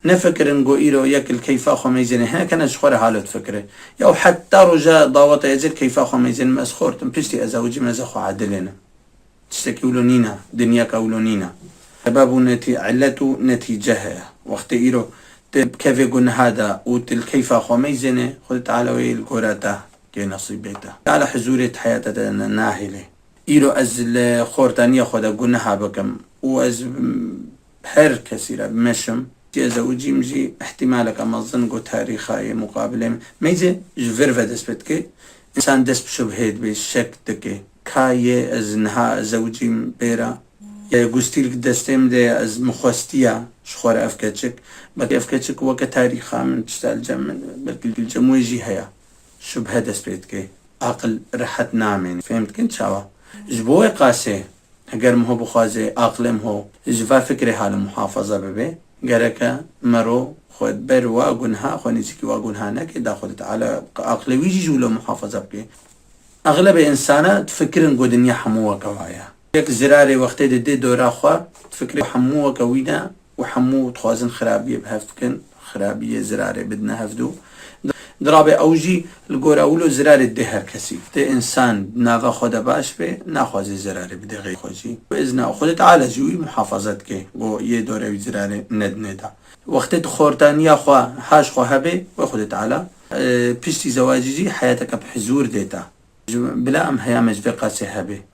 نفكر نقو إيرو ياكل كيف أخو ميزن هنا كان أشخور حالة فكرة أو حتى رجاء ضاوط يزل كيف أخو ميزن مسخور تنبشتي أزوجي مزخو عدلنا تشتكيولو نينا دنيا كولو نينا سبب علته نتيجها وقت إيرو كيف يقول هذا وتل كيف أخو ميزنه خذ تعالى ويل كوراته كي نصيبته على حزورة حياته ناهله إيرو أزل خورتانية خدا قلناها بكم وأز بحر كثيرة بمشم زوجي مجي احتمالك أما ظن قو تاريخي مقابلة ميزة جفر فدسبتك إنسان دس بشبهات بالشك تكي كاية از نها زوجي بيرا يا قستيلك دستم دي از مخوستيا شخور أفكتشك بلكي أفكتشك وكا تاريخا من تشتال جمع بلكي الجمويجي هيا شبهة دسبتك عقل رحت نامين فهمت كنت شاوا جبوه قاسي اگر مهو بخوازي عقلم هو جفا فكري حال محافظة ببي گرکه مرو خود بر واقونها خونیزی که واقونها نکه داخلت على عقل ويجي جولو محافظة بكي أغلب إنسانا تفكرن قو دنيا حموه كوايا يك زراري وقت دي دورا خوا تفكري حموه كوينا وحموه تخوازن خرابية بهفكن خرابية زراري بدنا هفدو درابي أوجي القورا أولو زراري الدهر كسي دي إنسان نافا خودا باش بي ناخوازي زراري بدي غي خوزي وإذن أخذت على جوي محافظتك و يدوري زراري ند ندا وقت خورتانيا خوا حاش خوا هبي وأخذت على بيشتي زواجي حياتك بحزور ديتا بلا أم هيامج في قاسي هبي